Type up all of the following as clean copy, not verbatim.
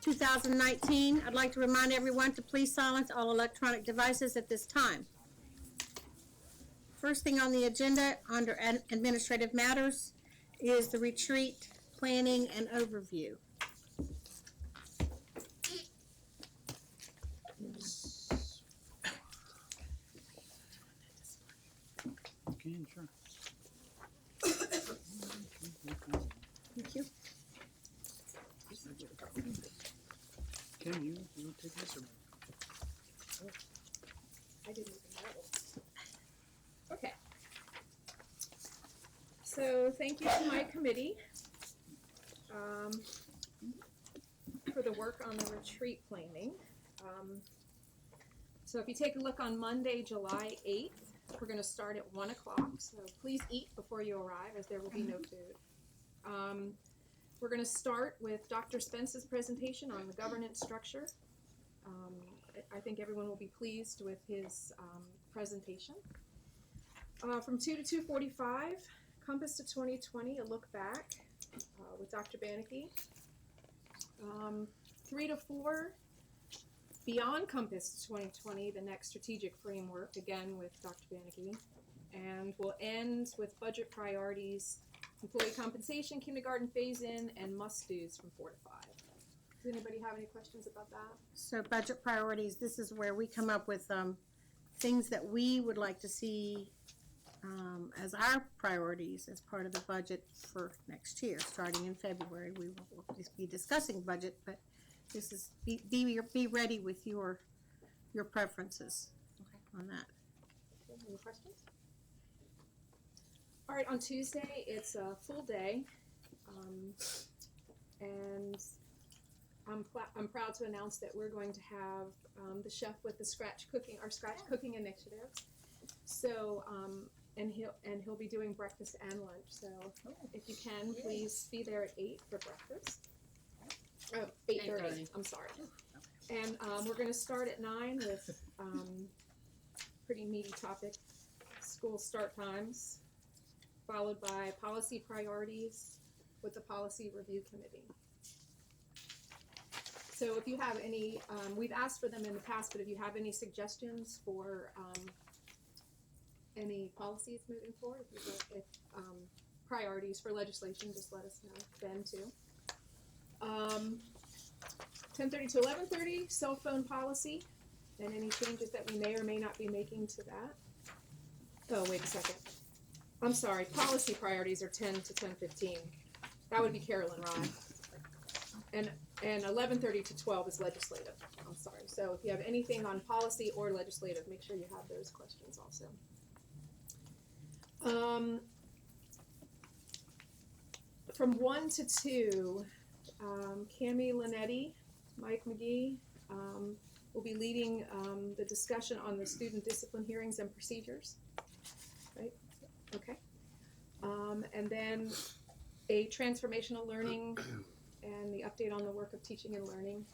2019. I'd like to remind everyone to please silence all electronic devices at this time. First thing on the agenda under administrative matters is the retreat planning and overview. Okay, sure. Thank you. Kim, you take this or? I didn't even know. Okay. So thank you to my committee for the work on the retreat planning. So if you take a look on Monday, July 8th, we're going to start at 1 o'clock. So please eat before you arrive, as there will be no food. We're going to start with Dr. Spence's presentation on the governance structure. I think everyone will be pleased with his presentation. From 2 to 2:45, Compass to 2020, a look back with Dr. Bannicky. 3 to 4, Beyond Compass to 2020, the next strategic framework, again with Dr. Bannicky. And we'll end with budget priorities, employee compensation, kindergarten phase-in, and must-dos from 4 to 5. Does anybody have any questions about that? So budget priorities, this is where we come up with things that we would like to see as our priorities as part of the budget for next year. Starting in February, we will be discussing budget, but this is be ready with your preferences on that. Any questions? All right, on Tuesday, it's a full day, and I'm proud to announce that we're going to have the chef with the scratch cooking initiative. So, and he'll be doing breakfast and lunch. So, if you can, please be there at 8 for breakfast. 8:30. I'm sorry. And we're going to start at 9 with pretty meaty topic: school start times, followed by policy priorities with the policy review committee. So if you have any, we've asked for them in the past, but if you have any suggestions for any policies moving forward, if priorities for legislation, just let us know then too. 10:30 to 11:30, cell phone policy, and any changes that we may or may not be making to that. Oh, wait a second. I'm sorry, policy priorities are 10 to 10:15. That would be Carolyn Rye. And 11:30 to 12 is legislative. I'm sorry. So if you have anything on policy or legislative, make sure you have those questions also. From 1 to 2, Cami Linetti, Mike McGee will be leading the discussion on the student discipline hearings and procedures. Right? Okay. And then a transformational learning and the update on the work of teaching and learning.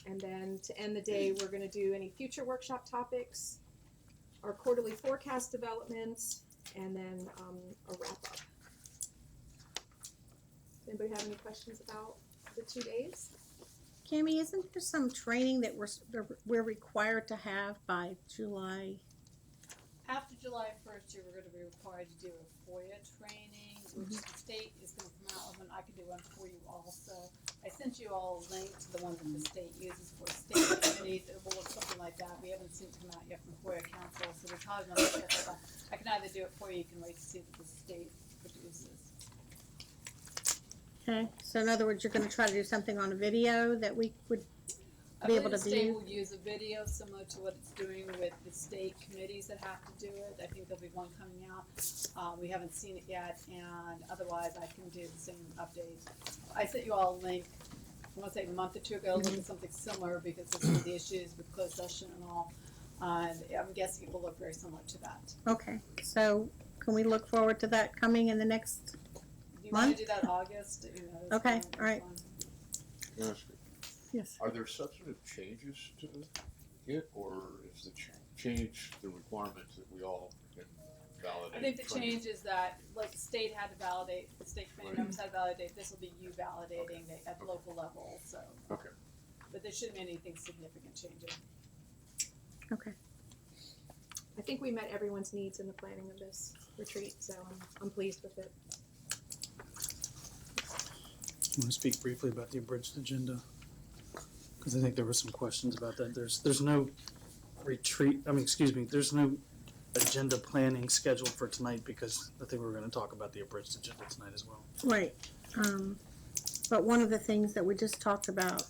And then to end the day, we're going to do any future workshop topics, our quarterly forecast developments, and then a wrap-up. Does anybody have any questions about the 2 days? Cami, isn't there some training that we're required to have by July? After July 1st, you were going to be required to do a FOIA training, which the state is going to come out with, and I could do one for you also. I sent you all a link to the one that the state uses for state committees. It will look something like that. We haven't seen it come out yet from FOIA Council, so we're probably going to look at that. I can either do it for you, you can wait to see what the state produces. Okay, so in other words, you're going to try to do something on a video that we would I be believe able to the state view? will use a video similar to what it's doing with the state committees that have to do it. I think there'll be one coming out. We haven't seen it yet, and otherwise I can do the same update. I sent you all a link, I want to say a month or two ago, look at something similar because of some of the issues with closed session and all. And I'm guessing it will look very similar to that. Okay, so can we look forward to that coming in the next? Do you want Month? to do that August? You know, that's Okay, fine, all right. that's fine. Yes. Yes. Are there substantive changes to it, or is the change the requirement that we all can validate. I think the from- change is that, like, the state had to validate, the state committee members had to validate, this will be you validating it at local level, so. Okay. But there shouldn't be anything significant changing. Okay. I think we met everyone's needs in the planning of this retreat, so I'm pleased with it. I want to speak briefly about the abridged agenda, because I think there were some questions about that. There's no retreat, there's no agenda planning scheduled for tonight, because I think we're gonna talk about the abridged agenda tonight as well. Right. But one of the things that we just talked about,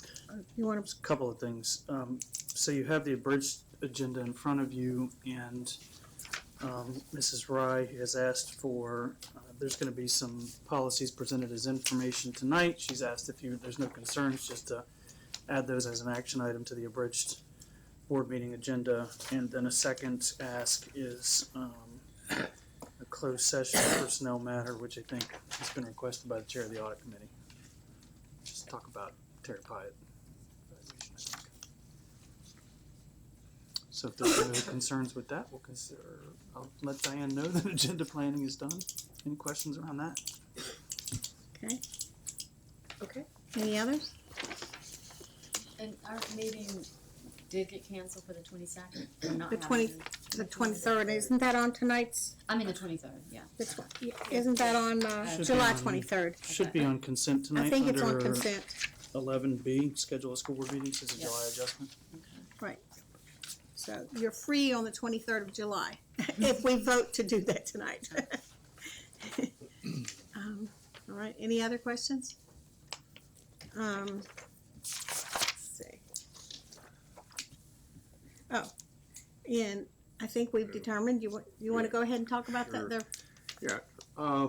you want There's a couple of things. So you have the abridged agenda in front of you, and Mrs. Rye has asked for, there's gonna be some policies presented as information tonight. She's asked if there's no concerns, just to add those as an action item to the abridged board meeting agenda. And then a second ask is a closed session personnel matter, which I think has been requested by the chair of the audit committee. Just talk about Terry Pyatt. So if there's no concerns with that, I'll let Diane know that agenda planning is done. Any questions around that? Okay. Okay. Any others? And our meeting did get canceled for the 22nd? The 23rd, isn't that on tonight's? I mean the 23rd, yeah. Isn't that on Should be July on- 23rd? Should be on consent tonight. I think it's on under consent. 11B, schedule of school board meetings, is a Yeah. July adjustment. Right. So you're free on the 23rd of July, if we vote to do that tonight. All right, any other questions? Let's see. Oh, and I think we've determined, you want to go ahead and talk about Sure. the Yeah, I'd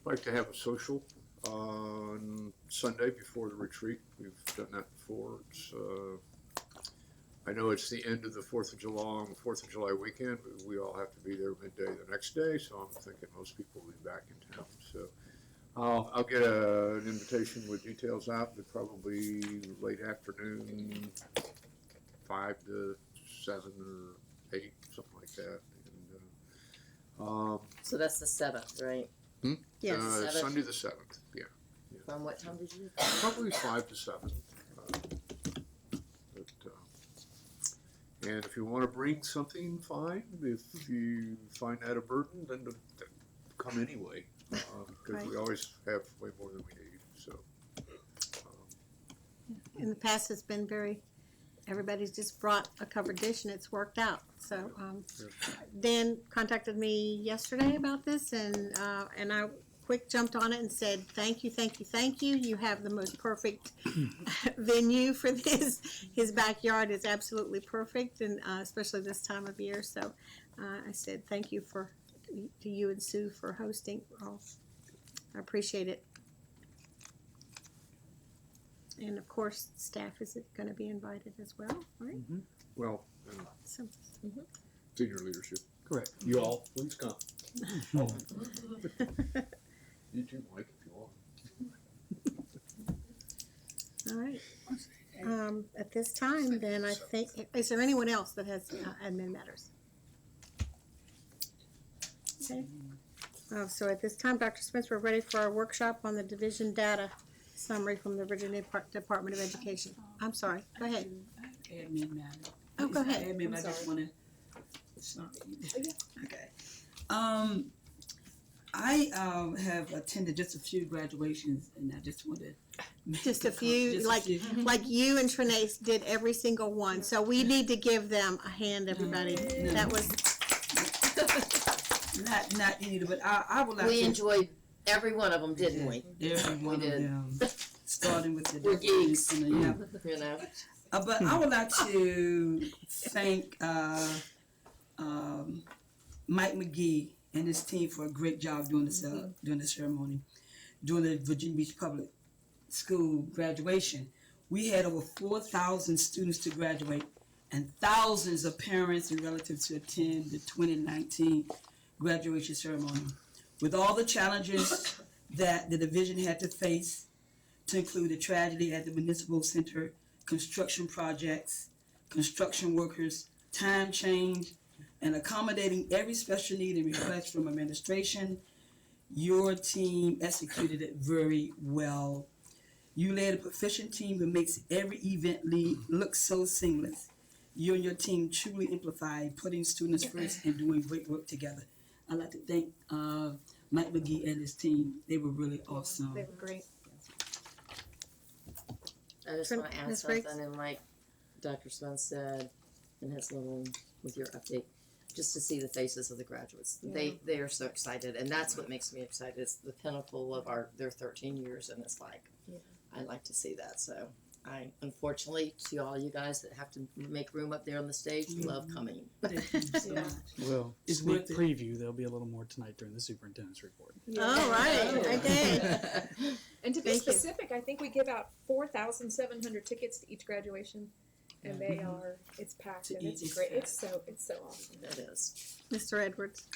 like to have a social on Sunday before the retreat. We've done that before. It's, I know it's the end of the 4th of July, weekend, but we all have to be there midday the next day, so I'm thinking most people will be back in town. So I'll get an invitation with details out, but probably late afternoon, 5 to 7 or 8, something like that. And, So that's the 7th, right? yes. Seventh. Sunday the 7th, yeah. From what time did you? Probably 5 to 7. And if you want to bring something, fine. If you find that a burden, then come anyway. Because we always have way more than we need. So, In the past, it's been everybody's just brought a covered dish and it's worked out. So Dan contacted me yesterday about this, and I quick jumped on it and said, thank you, thank you, thank you. You have the most perfect venue for this. His backyard is absolutely perfect, and especially this time of year. So I said thank you to you and Sue for hosting. I appreciate it. And of course, staff is going to be invited as well, right? well, So, senior leadership. Correct. You all, please come. You too, Mike, if you want. all right. At this time, then I think, is there anyone else that has admin matters? Okay. So at this time, Dr. Spence, we're ready for our workshop on the division data summary from the Virginia Department of Education. I'm sorry, go ahead. Admin matter. Oh, go It's not ahead. Admin, I'm I just sorry. wanna, sorry. Okay. I, have attended just a few graduations, and I just wanted to. Just a few, like you and Trinace did every single one, so we need to give them a hand, everybody. No. That was, Not either, but I would like We to. enjoyed every one of them, didn't we? Every one of did. them, starting with the. We're geeks. definition of- yeah. You know? But I would like to thank Mike McGee and his team for a great job doing this during the ceremony, during the Virginia Beach Public School graduation. We had over 4,000 students to graduate and thousands of parents and relatives to attend the 2019 graduation ceremony. With all the challenges that the division had to face, to include the tragedy at the Municipal Center, construction projects, construction workers, time change, and accommodating every special need and request from administration. Your team executed it very well. You led a proficient team that makes every event look so seamless. You and your team truly amplify putting students first and doing great work together. I'd like to thank Mike McGee and his team. They were really awesome. They were great. I just want to add Ms. Briggs? something, and like Dr. Smith said in his little, with your update, just to see the faces of the graduates. They are so excited, and that's what makes me excited. It's the pinnacle of their 13 years, and it's like, I like to see that. So I, unfortunately, to all you guys that have to make room up there on the stage, love coming. Thank you so Yeah. much. Well, It's sneak worth it. preview, there'll be a little more tonight during the superintendent's report. All right, okay. And to be Thank you. specific, I think we give out 4,700 tickets to each graduation, and they are, it's packed, To and it's each great. is It's so awesome. It is. Mr. Edwards.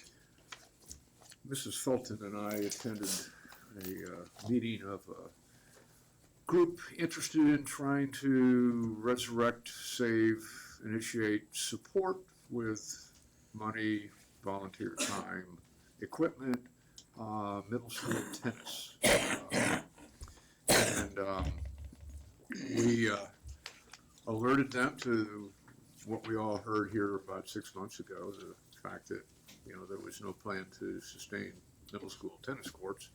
Mrs. Felton and I attended a meeting of a group interested in trying to resurrect, save, initiate support with money, volunteer time, equipment, middle school tennis. And we alerted them to what we all heard here about 6 months ago, the fact that, you know, there was no plan to sustain middle school tennis courts.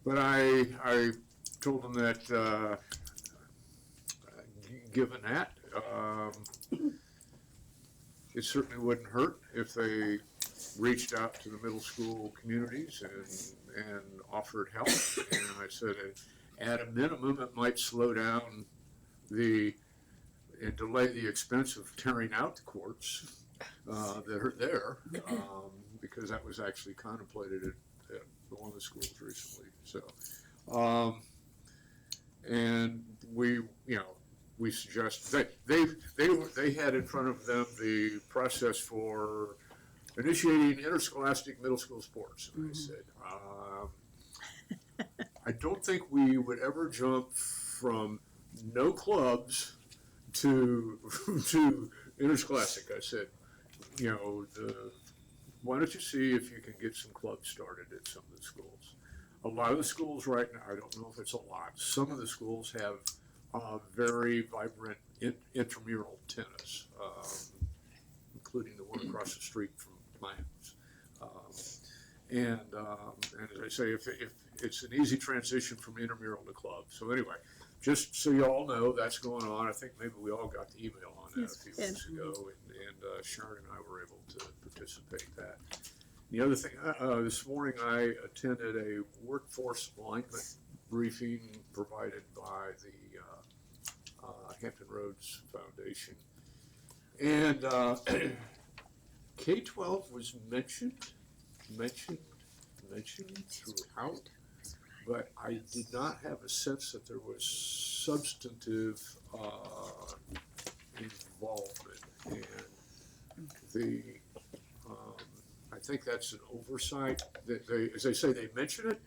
But I told them that given that, it certainly wouldn't hurt if they reached out to the middle school communities and offered help. And I said, at a minimum, it might slow down and delay the expense of tearing out the courts that are there, because that was actually contemplated at one of the schools recently. So, and we suggest they had in front of them the process for initiating interscholastic middle school sports. And I said, I don't think we would ever jump from no clubs to interscholastic. I said, you know, why don't you see if you can get some clubs started at some of the schools? A lot of the schools right now, I don't know if it's a lot, some of the schools have very vibrant intramural tennis, including the one across the street from my house. And as I say, if it's an easy transition from intramural to club. So anyway, just so you all know, that's going on. I think maybe we all got the email on that Yes, a few we did. weeks ago, and Sharon and I were able to participate in that. The other thing, this morning I attended a workforce alignment briefing provided by the Hampton Roads Foundation. And K-12 was mentioned throughout, but I did not have a sense that there was substantive involvement. And I think that's an oversight that they, as they say, they mention it,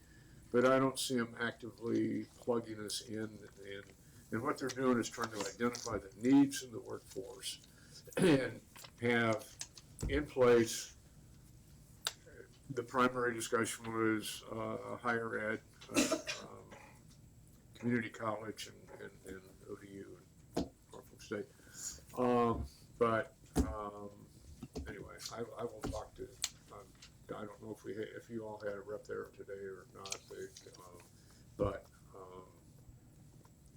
but I don't see them actively plugging us in. And what they're doing is trying to identify the needs in the workforce and have in place. The primary discussion was higher ed, community college, and ODU and Norfolk State. But anyway, I will talk to. I don't know if you all had a rep there today or not. But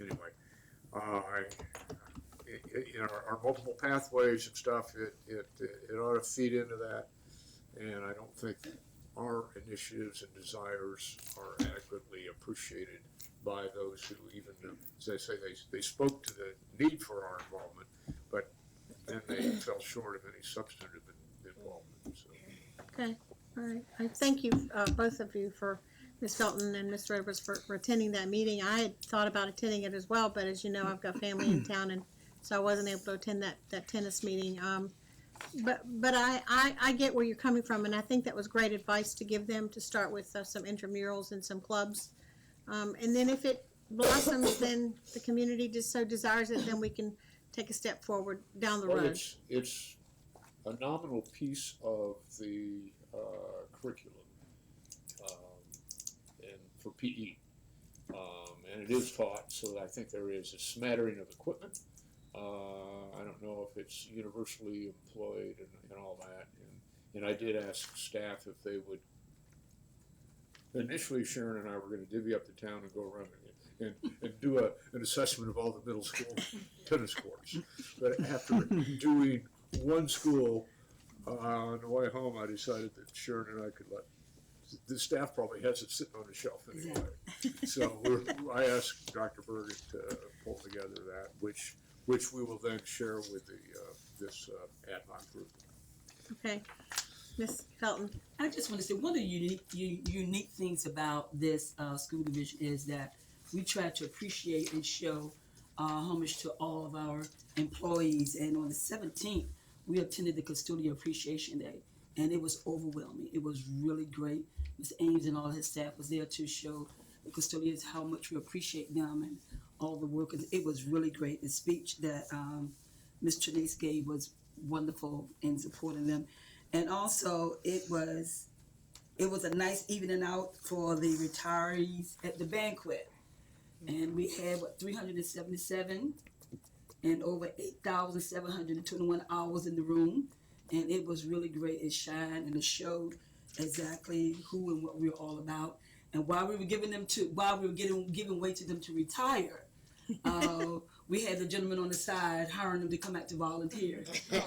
anyway, you know, our multiple pathways and stuff. It ought to feed into that. And I don't think our initiatives and desires are adequately appreciated by those who even, as I say, they spoke to the need for our involvement, but then they fell short of any substantive involvement. So. Okay, all right. I thank you, both of you, for Ms. Felton and Mr. Edwards for attending that meeting. I had thought about attending it as well, but as you know, I've got family in town, and so I wasn't able to attend that tennis meeting. But I get where you're coming from, and I think that was great advice to give them to start with some intramurals and some clubs. And then if it blossoms, then the community just so desires it, then we can take a step forward down the Well, road. it's a nominal piece of the curriculum and for PE. And it is taught, so I think there is a smattering of equipment. I don't know if it's universally employed and all that. And I did ask staff if they would. Initially, Sharon and I were going to divvy up the town and go around and do an assessment of all the middle school tennis courts. But after doing one school on the way home, I decided that Sharon and I could let. The staff probably has it sitting on the shelf anyway. So I asked Dr. Bergen to pull together that, which we will then share with this ad hoc group. Okay, Ms. Felton. I just want to say one of the unique things about this school division is that we try to appreciate and show homage to all of our employees. And on the 17th, we attended the Custodial Appreciation Day, and it was overwhelming. It was really great. Mr. Ames and all his staff was there to show the custodians how much we appreciate them and all the workers. It was really great. The speech that Ms. Trinice gave was wonderful in supporting them. And also it was a nice evening out for the retirees at the banquet. And we had 377 and over 8,721 hours in the room. And it was really great. It shined and it showed exactly who and what we were all about. And while we were giving way to them to retire, we had the gentleman on the side hiring them to come out to volunteer.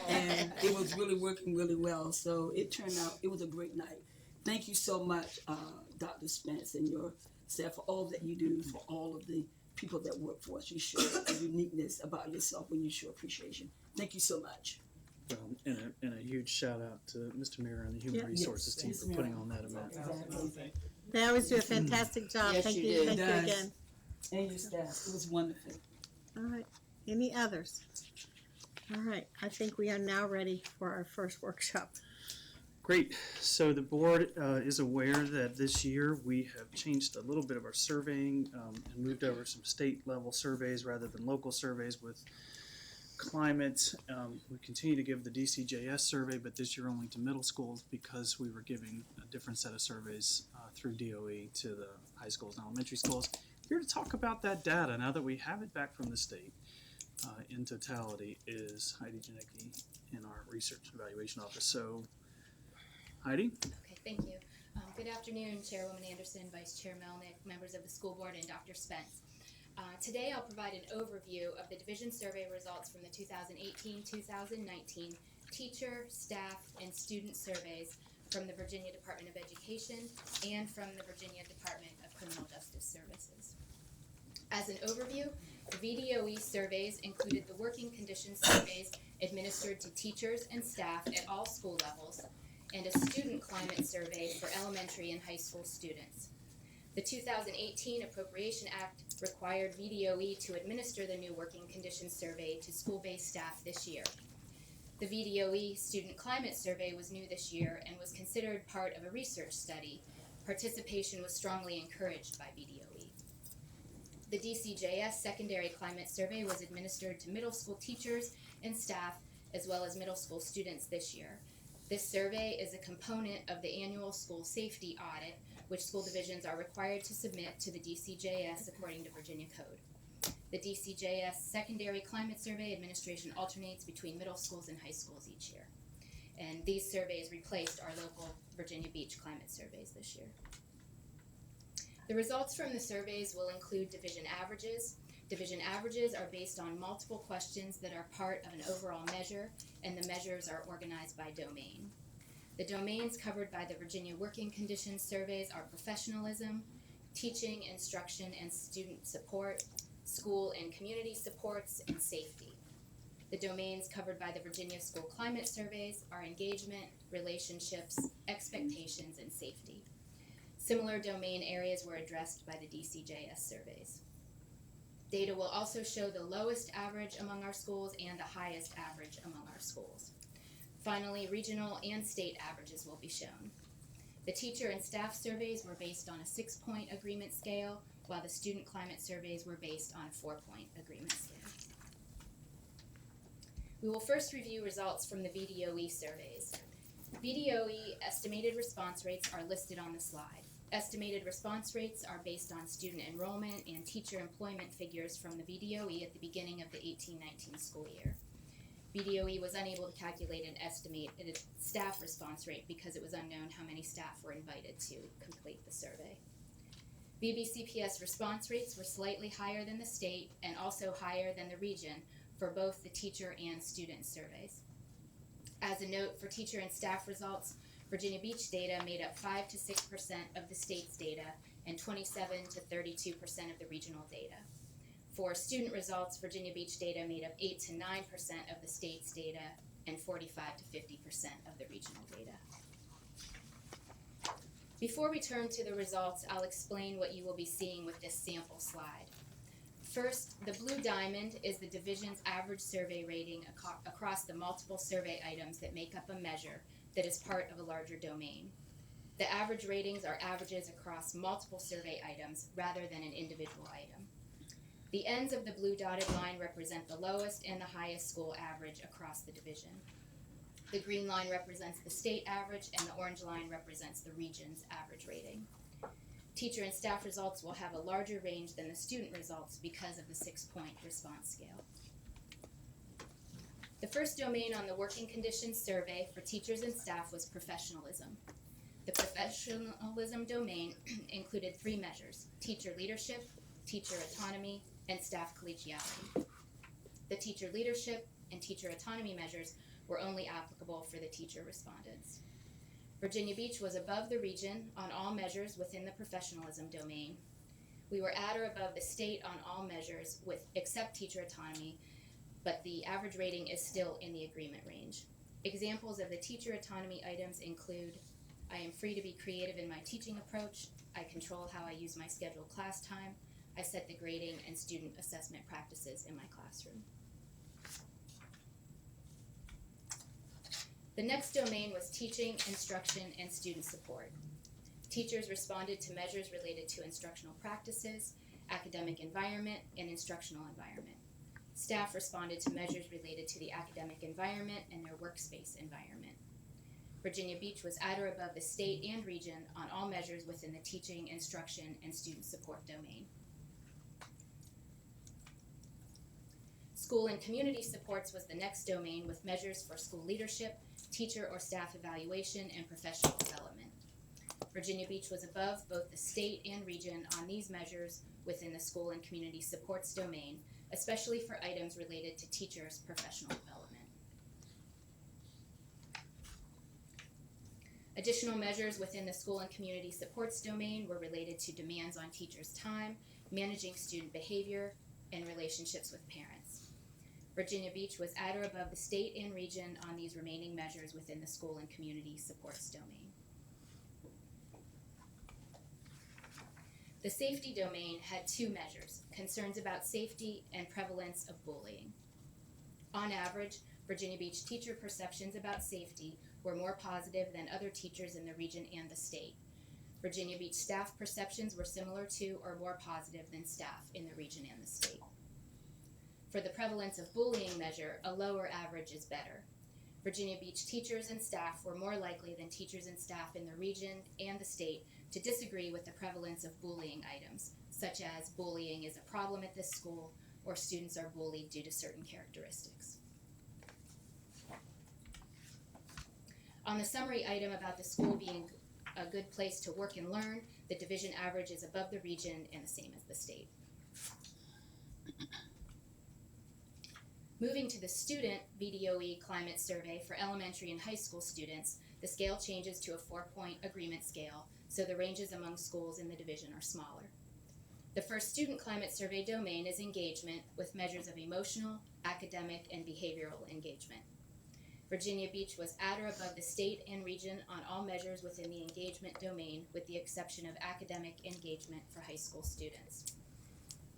And it was really working really well. So it turned out, it was a great night. Thank you so much, Dr. Spence and your staff, for all that you do, for all of the people that work for us. You show a uniqueness about yourself when you show appreciation. Thank you so much. And a huge shout out to Mr. Mira and the Human Resources team for putting on that event. Exactly. They always do a fantastic job. Yes, Thank you you, do. thank you Does. again. And your staff. It was wonderful. All right, any others? All right, I think we are now ready for our first workshop. Great. So the board is aware that this year we have changed a little bit of our surveying and moved over some state level surveys rather than local surveys with climate. We continue to give the DCJS survey, but this year only to middle schools because we were giving a different set of surveys through DOE to the high schools and elementary schools. Here to talk about that data, now that we have it back from the state in totality, is Heidi Janicki in our Research and Evaluation Office. So, Heidi? Okay, thank you. Good afternoon, Chairwoman Anderson, Vice Chair Melnick, members of the school board, and Dr. Spence. Today I'll provide an overview of the division survey results from the 2018-2019 teacher, staff, and student surveys from the Virginia Department of Education and from the Virginia Department of Criminal Justice Services. As an overview, the VDOE surveys included the working conditions surveys administered to teachers and staff at all school levels, and a student climate survey for elementary and high school students. The 2018 Appropriation Act required VDOE to administer the new working conditions survey to school-based staff this year. The VDOE Student Climate Survey was new this year and was considered part of a research study. Participation was strongly encouraged by VDOE. The DCJS Secondary Climate Survey was administered to middle school teachers and staff as well as middle school students this year. This survey is a component of the annual school safety audit, which school divisions are required to submit to the DCJS according to Virginia Code. The DCJS Secondary Climate Survey administration alternates between middle schools and high schools each year. And these surveys replaced our local Virginia Beach climate surveys this year. The results from the surveys will include division averages. Division averages are based on multiple questions that are part of an overall measure, and the measures are organized by domain. The domains covered by the Virginia Working Conditions surveys are professionalism, teaching, instruction, and student support, school and community supports, and safety. The domains covered by the Virginia School Climate surveys are engagement, relationships, expectations, and safety. Similar domain areas were addressed by the DCJS surveys. Data will also show the lowest average among our schools and the highest average among our schools. Finally, regional and state averages will be shown. The teacher and staff surveys were based on a 6-point agreement scale, while the student climate surveys were based on a 4-point agreement scale. We will first review results from the VDOE surveys. VDOE estimated response rates are listed on the slide. Estimated response rates are based on student enrollment and teacher employment figures from the VDOE at the beginning of the 18-19 school year. VDOE was unable to calculate and estimate a staff response rate because it was unknown how many staff were invited to complete the survey. VBCPS response rates were slightly higher than the state and also higher than the region for both the teacher and student surveys. As a note, for teacher and staff results, Virginia Beach data made up 5 to 6% of the state's data and 27 to 32% of the regional data. For student results, Virginia Beach data made up 8 to 9% of the state's data and 45 to 50% of the regional data. Before we turn to the results, I'll explain what you will be seeing with this sample slide. First, the blue diamond is the division's average survey rating across the multiple survey items that make up a measure that is part of a larger domain. The average ratings are averages across multiple survey items rather than an individual item. The ends of the blue dotted line represent the lowest and the highest school average across the division. The green line represents the state average and the orange line represents the region's average rating. Teacher and staff results will have a larger range than the student results because of the 6-point response scale. The first domain on the working conditions survey for teachers and staff was professionalism. The professionalism domain included 3 measures: teacher leadership, teacher autonomy, and staff collegiality. The teacher leadership and teacher autonomy measures were only applicable for the teacher respondents. Virginia Beach was above the region on all measures within the professionalism domain. We were at or above the state on all measures except teacher autonomy, but the average rating is still in the agreement range. Examples of the teacher autonomy items include: I am free to be creative in my teaching approach, I control how I use my scheduled class time, I set the grading and student assessment practices in my classroom. The next domain was teaching, instruction, and student support. Teachers responded to measures related to instructional practices, academic environment, and instructional environment. Staff responded to measures related to the academic environment and their workspace environment. Virginia Beach was at or above the state and region on all measures within the teaching, instruction, and student support domain. School and community supports was the next domain with measures for school leadership, teacher or staff evaluation, and professional development. Virginia Beach was above both the state and region on these measures within the school and community supports domain, especially for items related to teachers' professional development. Additional measures within the school and community supports domain were related to demands on teachers' time, managing student behavior, and relationships with parents. Virginia Beach was at or above the state and region on these remaining measures within the school and community supports domain. The safety domain had 2 measures: concerns about safety and prevalence of bullying. On average, Virginia Beach teacher perceptions about safety were more positive than other teachers in the region and the state. Virginia Beach staff perceptions were similar to or more positive than staff in the region and the state. For the prevalence of bullying measure, a lower average is better. Virginia Beach teachers and staff were more likely than teachers and staff in the region and the state to disagree with the prevalence of bullying items, such as bullying is a problem at this school or students are bullied due to certain characteristics. On the summary item about the school being a good place to work and learn, the division average is above the region and the same as the state. Moving to the student VDOE climate survey for elementary and high school students, the scale changes to a 4-point agreement scale, so the ranges among schools in the division are smaller. The first student climate survey domain is engagement, with measures of emotional, academic, and behavioral engagement. Virginia Beach was at or above the state and region on all measures within the engagement domain, with the exception of academic engagement for high school students.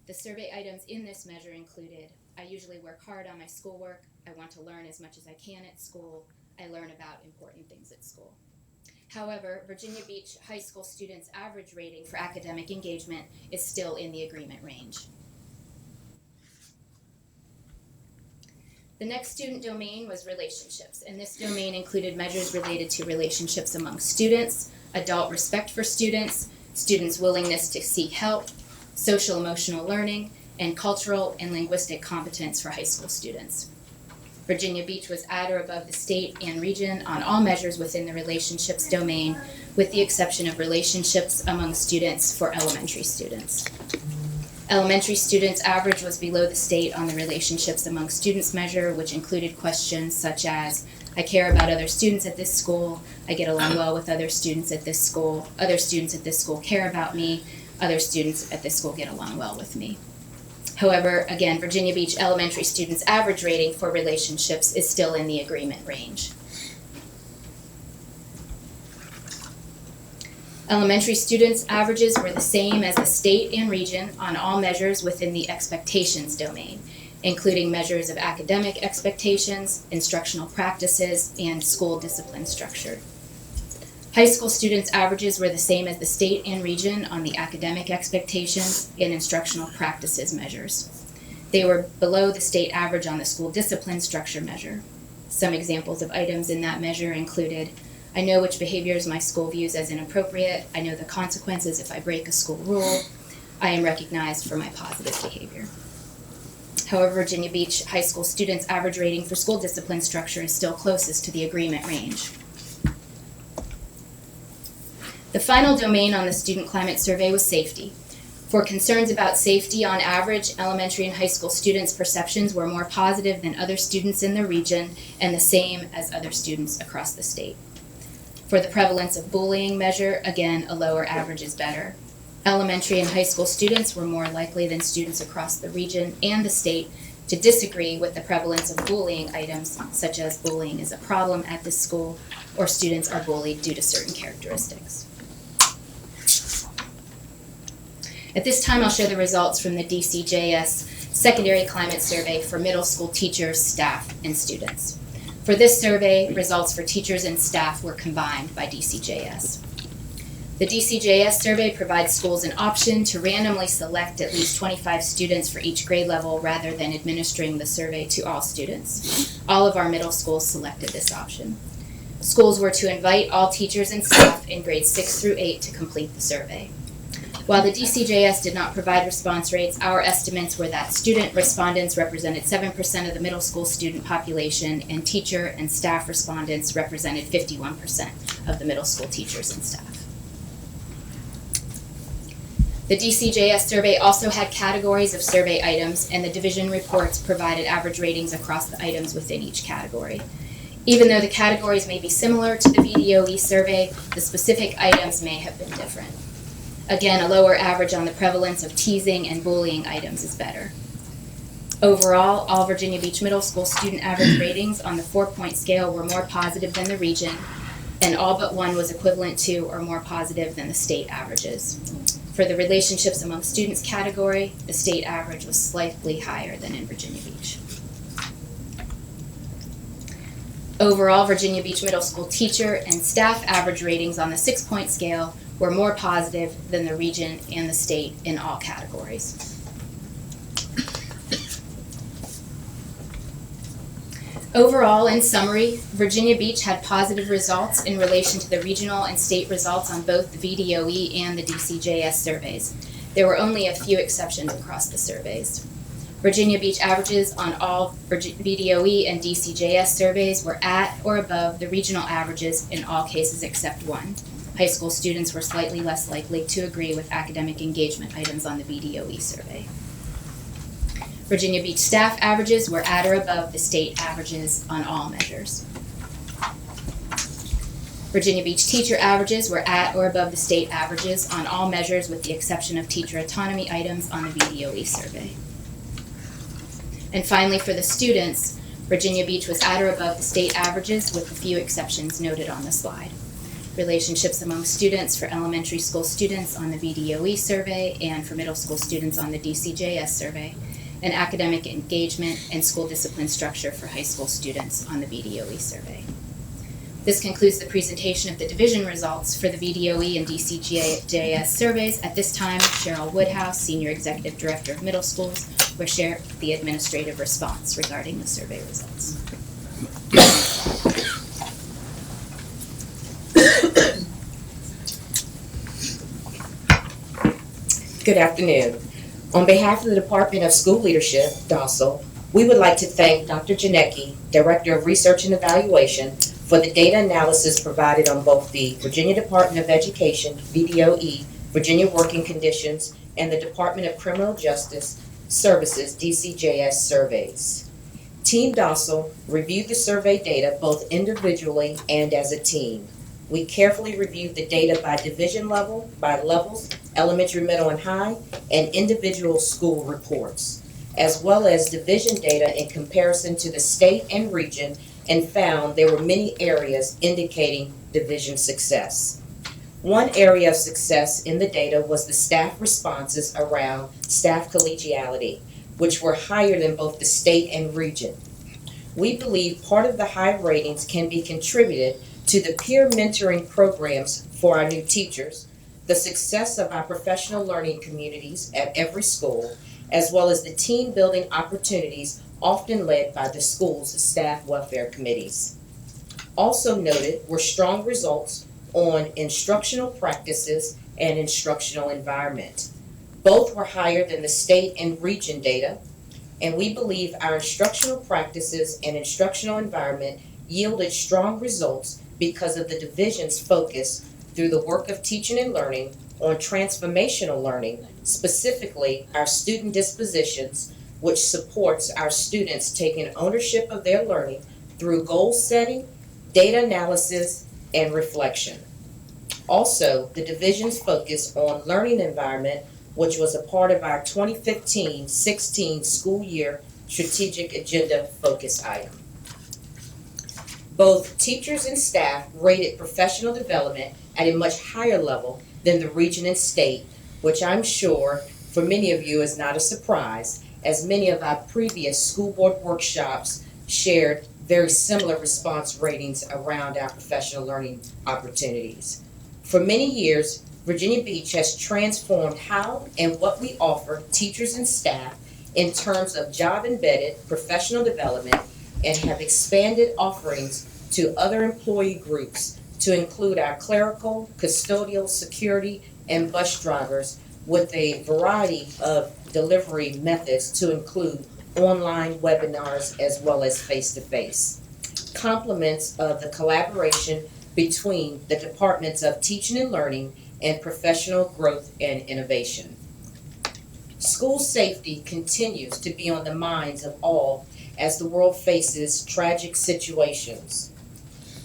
The survey items in this measure included: I usually work hard on my schoolwork, I want to learn as much as I can at school, I learn about important things at school. However, Virginia Beach high school students' average rating for academic engagement is still in the agreement range. The The next student domain was relationships, and this domain included measures related to relationships among students, adult respect for students, students' willingness to seek help, social emotional learning, and cultural and linguistic competence for high school students. Virginia Beach was at or above the state and region on all measures within the relationships domain, with the exception of relationships among students for elementary students. Elementary students' average was below the state on the relationships among students measure, which included questions such as, I care about other students at this school, I get along well with other students at this school care about me, other students at this school get along well with me. However, again, Virginia Beach elementary students' average rating for relationships is still in the agreement range. Elementary students' averages were the same as the state and region on all measures within the expectations domain, including measures of academic expectations, instructional practices, and school discipline structure. High school students' averages were the same as the state and region on the academic expectations and instructional practices measures. They were below the state average on the school discipline structure measure. Some examples of items in that measure included, I know which behaviors my school views as inappropriate, I know the consequences if I break a school rule, I am recognized for my positive behavior. However, Virginia Beach high school students' average rating for school discipline structure is still closest to the agreement range. The final domain on the student climate survey was safety. For concerns about safety, on average, elementary and high school students' perceptions were more positive than other students in the region and the same as other students across the state. For the prevalence of bullying measure, again, a lower average is better. Elementary and high school students were more likely than students across the region and the state to disagree with the prevalence of bullying items, such as bullying is a problem at this school, or students are bullied due to certain characteristics. At this time, I'll share the results from the DCJS Secondary Climate Survey for middle school teachers, staff, and students. For this survey, results for teachers and staff were combined by DCJS. The DCJS survey provides schools an option to randomly select at least 25 students for each grade level rather than administering the survey to all students. All of our middle schools selected this option. Schools were to invite all teachers and staff in grades 6 through 8 to complete the survey. While the DCJS did not provide response rates, our estimates were that student respondents represented 7% of the middle school student population, and teacher and staff respondents represented 51% of the middle school teachers and staff. The DCJS survey also had categories of survey items, and the division reports provided average ratings across the items within each category. Even though the categories may be similar to the VDOE survey, the specific items may have been different. Again, a lower average on the prevalence of teasing and bullying items is better. Overall, all Virginia Beach Middle School student average ratings on the 4-point scale were more positive than the region, and all but one was equivalent to or more positive than the state averages. For the relationships among students category, the state average was slightly higher than in Virginia Beach. Overall, Virginia Beach Middle School teacher and staff average ratings on the 6-point scale were more positive than the region and the state in all categories. Overall, in summary, Virginia Beach had positive results in relation to the regional and state results on both the VDOE and the DCJS surveys. There were only a few exceptions across the surveys. Virginia Beach averages on all VDOE and DCJS surveys were at or above the regional averages in all cases except one. High school students were slightly less likely to agree with academic engagement items on the VDOE survey. Virginia Beach staff averages were at or above the state averages on all measures. Virginia Beach teacher averages were at or above the state averages on all measures with the exception of teacher autonomy items on the VDOE survey. And finally, for the students, Virginia Beach was at or above the state averages with a few exceptions noted on the slide. Relationships among students for elementary school students on the VDOE survey and for middle school students on the DCJS survey, and academic engagement and school discipline structure for high school students on the VDOE survey. This concludes the presentation of the division results for the VDOE and DCJS surveys. At this time, Cheryl Woodhouse, Senior Executive Director of Middle Schools, or share the administrative response regarding the survey results. Good afternoon. On behalf of the Department of School Leadership, DOSL, we would like to thank Dr. Janicki, Director of Research and Evaluation, for the data analysis provided on both the Virginia Department of Education, VDOE, Virginia Working Conditions, and the Department of Criminal Justice Services, DCJS surveys. Team DOSL reviewed the survey data both individually and as a team. We carefully reviewed the data by division level, by levels, elementary, middle, and high, and individual school reports, as well as division data in comparison to the state and region, and found there were many areas indicating division success. One area of success in the data was the staff responses around staff collegiality, which were higher than both the state and region. We believe part of the high ratings can be contributed to the peer mentoring programs for our new teachers, the success of our professional learning communities at every school, as well as the team building opportunities often led by the school's staff welfare committees. Also noted were strong results on instructional practices and instructional environment. Both were higher than the state and region data, and we believe our instructional practices and instructional environment yielded strong results because of the division's focus through the work of teaching and learning on transformational learning, specifically our student dispositions, which supports our students taking ownership of their learning through goal setting, data analysis, and reflection. Also, the division's focus on learning environment, which was a part of our 2015-16 school year strategic agenda focus item. Both teachers and staff rated professional development at a much higher level than the region and state, which I'm sure for many of you is not a surprise, as many of our previous school board workshops shared very similar response ratings around our professional learning opportunities. For many years, Virginia Beach has transformed how and what we offer teachers and staff in terms of job-embedded professional development, and have expanded offerings to other employee groups to include our clerical, custodial, security, and bus drivers, with a variety of delivery methods to include online webinars as well as face-to-face. Complements of the collaboration between the Departments of Teaching and Learning and Professional Growth and Innovation. School safety continues to be on the minds of all as the world faces tragic situations.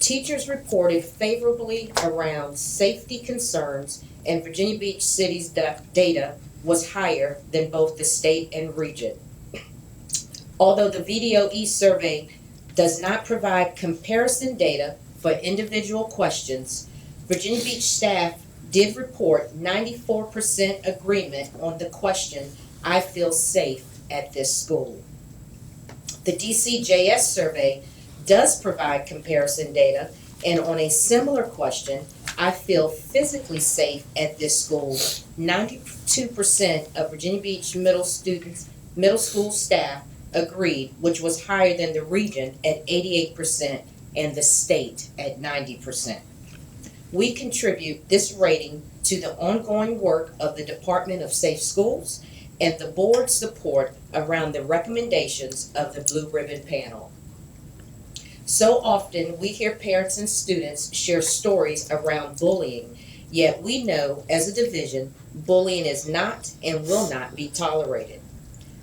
Teachers reported favorably around safety concerns, and Virginia Beach City's data was higher than both the state and region. Although the VDOE survey does not provide comparison data for individual questions, Virginia Beach staff did report 94% agreement on the question, "I feel safe at this school." The DCJS survey does provide comparison data, and on a similar question, "I feel physically safe at this school," 92% of Virginia Beach middle school staff agreed, which was higher than the region at 88% and the state at 90%. We contribute this rating to the ongoing work of the Department of Safe Schools and the board's support around the recommendations of the Blue Ribbon Panel. So often we hear parents and students share stories around bullying, yet we know as a division, bullying is not and will not be tolerated.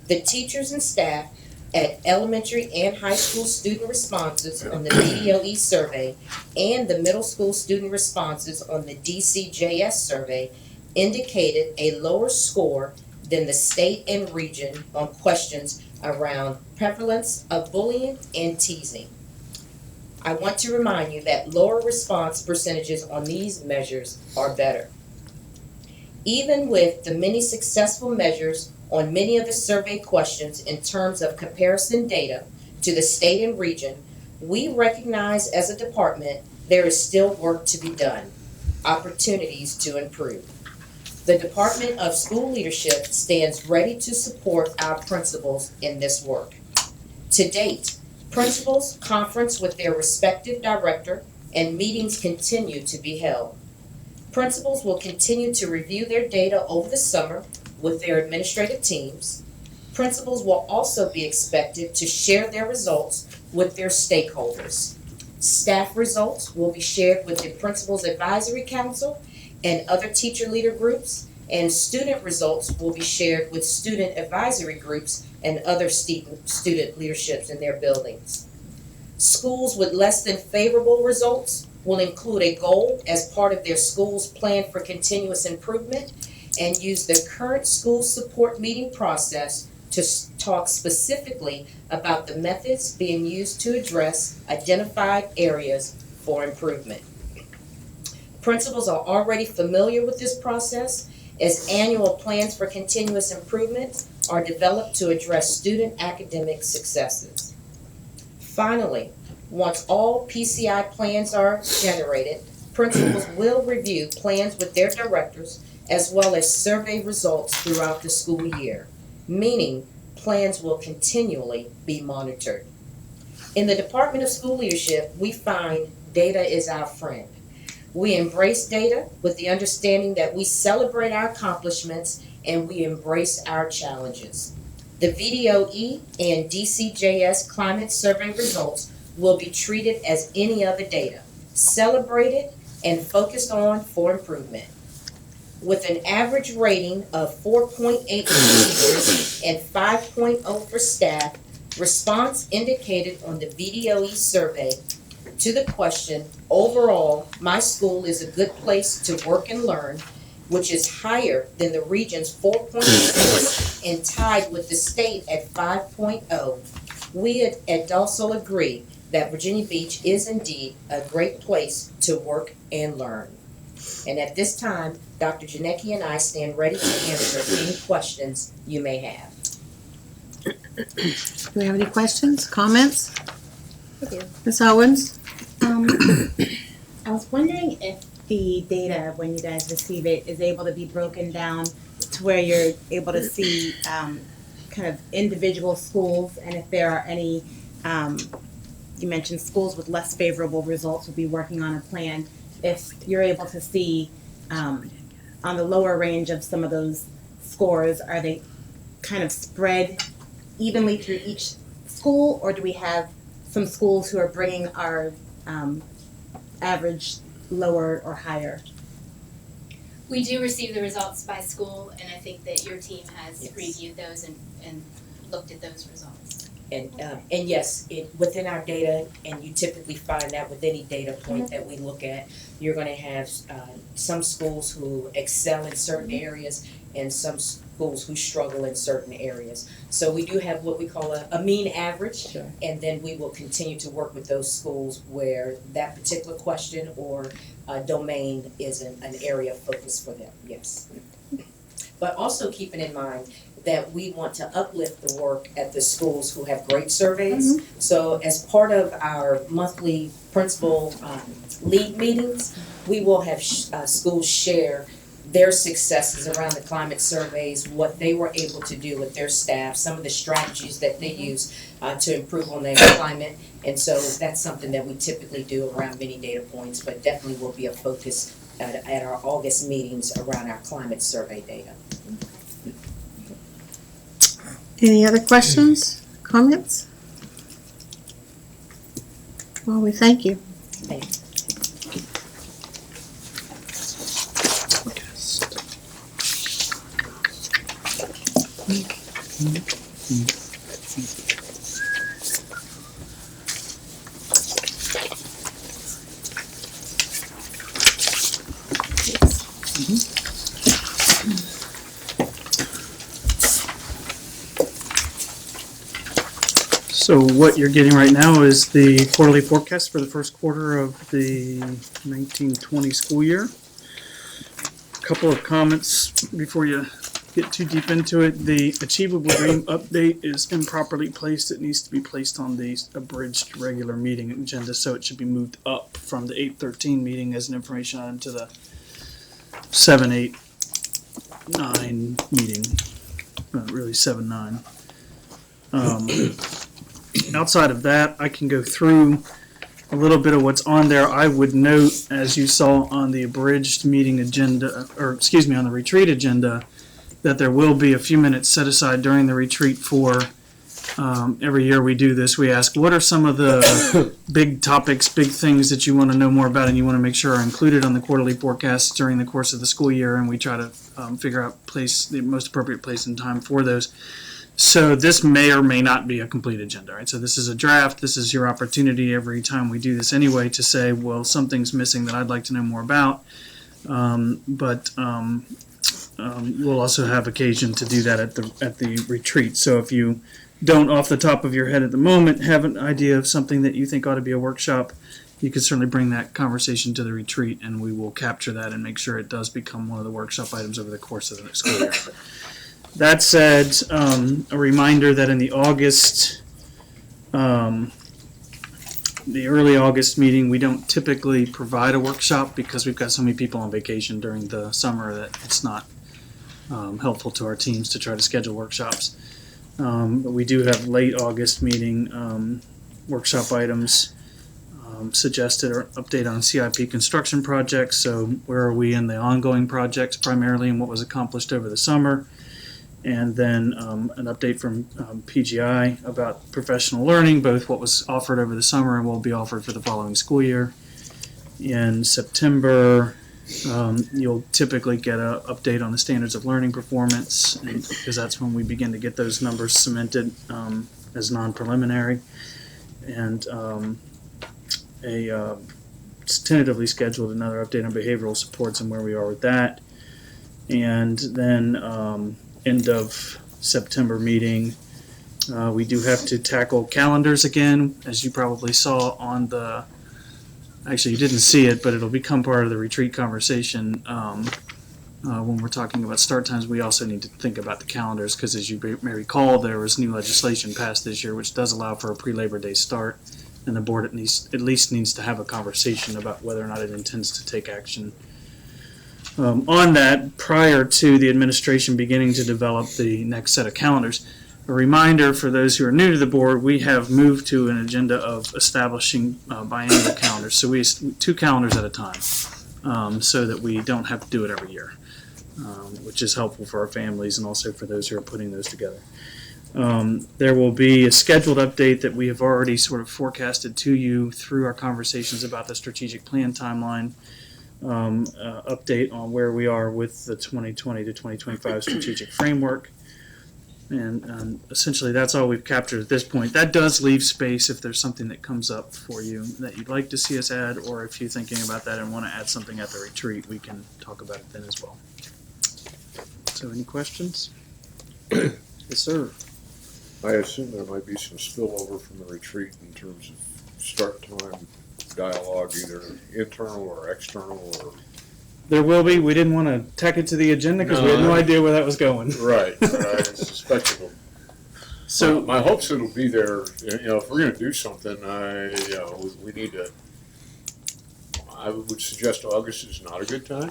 The teachers and staff at elementary and high school student responses on the VDOE survey and the middle school student responses on the DCJS survey indicated a lower score than the state and region on questions around prevalence of bullying and teasing. I want to remind you that lower response percentages on these measures are better. Even with the many successful measures on many of the survey questions in terms of comparison data to the state and region, we recognize as a department there is still work to be done, opportunities to improve. The Department of School Leadership stands ready to support our principals in this work. To date, principals conference with their respective director and meetings continue to be held. Principals will continue to review their data over the summer with their administrative teams. Principals will also be expected to share their results with their stakeholders. Staff results will be shared with the Principals Advisory Council and other teacher leader groups, and student results will be shared with student advisory groups and other student leaderships in their buildings. Schools with less than favorable results will include a goal as part of their school's plan for continuous improvement and use the current school support meeting process to talk specifically about the methods being used to address identified areas for improvement. Principals are already familiar with this process as annual plans for continuous improvement are developed to address student academic successes. Finally, once all PCI plans are generated, principals will review plans with their directors as well as survey results throughout the school year, meaning plans will continually be monitored. In the Department of School Leadership, we find data is our friend. We embrace data with the understanding that we celebrate our accomplishments and we embrace our challenges. The VDOE and DCJS climate survey results will be treated as any other data, celebrated and focused on for improvement. With an average rating of 4.8 for teachers and 5.0 for staff, response indicated on the VDOE survey to the question, overall, my school is a good place to work and learn, which is higher than the region's 4.6 and tied with the state at 5.0. We at DALSOL agree that Virginia Beach is indeed a great place to work and learn. And at this time, Dr. Janicki and I stand ready to answer any questions you may have. Do we have any questions, comments? I do. Ms. Owens? I was wondering if the data, when you guys receive it, is able to be broken down to where you're able to see kind of individual schools, and if there are any, you mentioned schools with less favorable results will be working on a plan. If you're able to see on the lower range of some of those scores, are they kind of spread evenly through each school, or do we have some schools who are bringing our average lower or higher? We do receive the results by school, and I think that your team has Yes. reviewed those and looked at those results. And yes, within our data, and you typically find that with any data point that we look at, you're going to have some schools who excel in certain areas and some schools who struggle in certain areas. So we do have what we call a mean average, Sure. and then we will continue to work with those schools where that particular question or domain is an area of focus for them, yes. But also keeping in mind that we want to uplift the work at the schools who have great surveys. So as part of our monthly principal lead meetings, we will have schools share their successes around the climate surveys, what they were able to do with their staff, some of the strategies that they use to improve on their climate. And so that's something that we typically do around many data points, but definitely will be a focus at our August meetings around our climate survey data. Any other questions, comments? Well, we thank you. Thank you. So what you're getting right now is the quarterly forecast for the first quarter of the 1920 school year. A couple of comments before you get too deep into it. The Achievable Dream update is improperly placed. It needs to be placed on the abridged regular meeting agenda, so it should be moved up from the 8:13 meeting as an information item to the 7/8 9 meeting, really 7-9. Outside of that, I can go through a little bit of what's on there. I would note, as you saw on the abridged meeting agenda, or excuse me, on the retreat agenda, that there will be a few minutes set aside during the retreat for, every year we do this, we ask, what are some of the big topics, big things that you want to know more about and you want to make sure are included on the quarterly forecasts during the course of the school year, and we try to figure out the most appropriate place and time for those. So this may or may not be a complete agenda, right? So this is a draft. This is your opportunity every time we do this anyway to say, well, something's missing that I'd like to know more about. But we'll also have occasion to do that at the retreat. So if you don't, off the top of your head at the moment, have an idea of something that you think ought to be a workshop, you can certainly bring that conversation to the retreat, and we will capture that and make sure it does become one of the workshop items over the course of the next school year. That said, a reminder that in the early August meeting, we don't typically provide a workshop because we've got so many people on vacation during the summer that it's not helpful to our teams to try to schedule workshops. But we do have late August meeting workshop items suggested or update on CIP construction projects. So where are we in the ongoing projects primarily and what was accomplished over the summer? And then an update from PGI about professional learning, both what was offered over the summer and what will be offered for the following school year. In September, you'll typically get an update on the standards of learning performance, because that's when we begin to get those numbers cemented as non-preliminary. And it's tentatively scheduled another update on behavioral supports and where we are with that. And then end of September meeting, we do have to tackle calendars again, as you probably saw on the, actually you didn't see it, but it'll become part of the retreat conversation. When we're talking about start times, we also need to think about the calendars, because as you may recall, there was new legislation passed this year which does allow for a pre-Labor Day start, and the board at least needs to have a conversation about whether or not it intends to take action on that prior to the administration beginning to develop the next set of calendars. A reminder for those who are new to the board, we have moved to an agenda of establishing biennial calendars. So we 2 calendars at a time, so that we don't have to do it every year, which is helpful for our families and also for those who are putting those together. There will be a scheduled update that we have already sort of forecasted to you through our conversations about the strategic plan timeline. Update on where we are with the 2020 to 2025 strategic framework. And essentially that's all we've captured at this point. That does leave space if there's something that comes up for you that you'd like to see us add, or if you're thinking about that and want to add something at the retreat, we can talk about it then as well. So any questions? Yes, sir. I assume there might be some spillover from the retreat in terms of start time dialogue, either internal or external, or There will be. We didn't want to tack it to the agenda because we had no idea where that was going. right. I suspect it'll. So my hopes it'll be there. You know, if we're going to do something, we need to. I would suggest August is not a good time.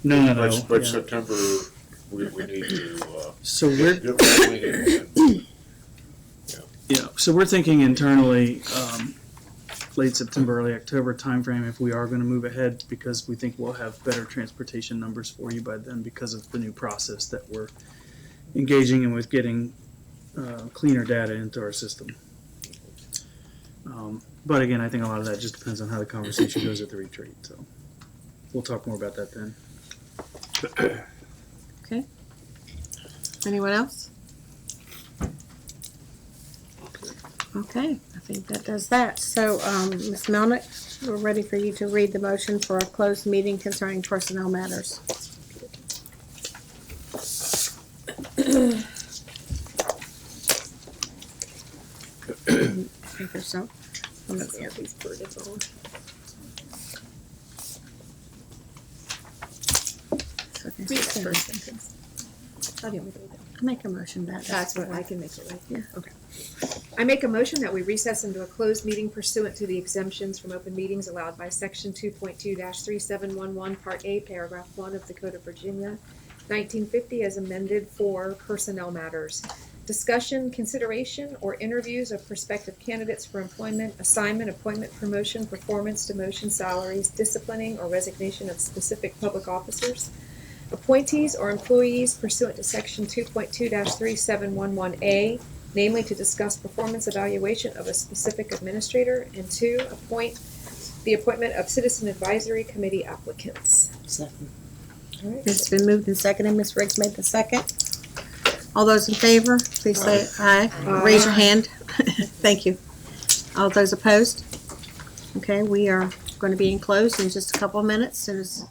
no. But Yeah. September, we need to. So we're get cleaning and- so we're thinking internally, late September, early October timeframe if we are going to move ahead, because we think we'll have better transportation numbers for you by then because of the new process that we're engaging in with getting cleaner data into our system. But again, I think a lot of that just depends on how the conversation goes at the retreat. So we'll talk more about that then. Okay. Anyone else? Okay, I think that does that. So, Ms. Melnick, we're ready for you to read the motion for a closed meeting concerning personnel matters. I think there's some. Let's see. These burdens on. Read the first sentence. How do you want me to read it? I make a motion that. That's what I can make it right. Yeah. Okay. I make a motion that we recess into a closed meeting pursuant to the exemptions from open meetings allowed by section 2.2-3711, part A, paragraph 1 of the Code of Virginia, 1950 as amended for personnel matters. Discussion, consideration, or interviews of prospective candidates for employment, assignment, appointment, promotion, performance, demotion, salaries, disciplining, or resignation of specific public officers. Appointees or employees pursuant to section 2.2-3711A, namely to discuss performance evaluation of a specific administrator, and 2, the appointment of citizen advisory committee applicants. Second. All right. It's been moved and seconded. Ms. Riggs made the second. All those in favor, please say aye. Raise your hand. Thank you. All those opposed? Okay, we are going to be enclosed in just a couple of minutes. As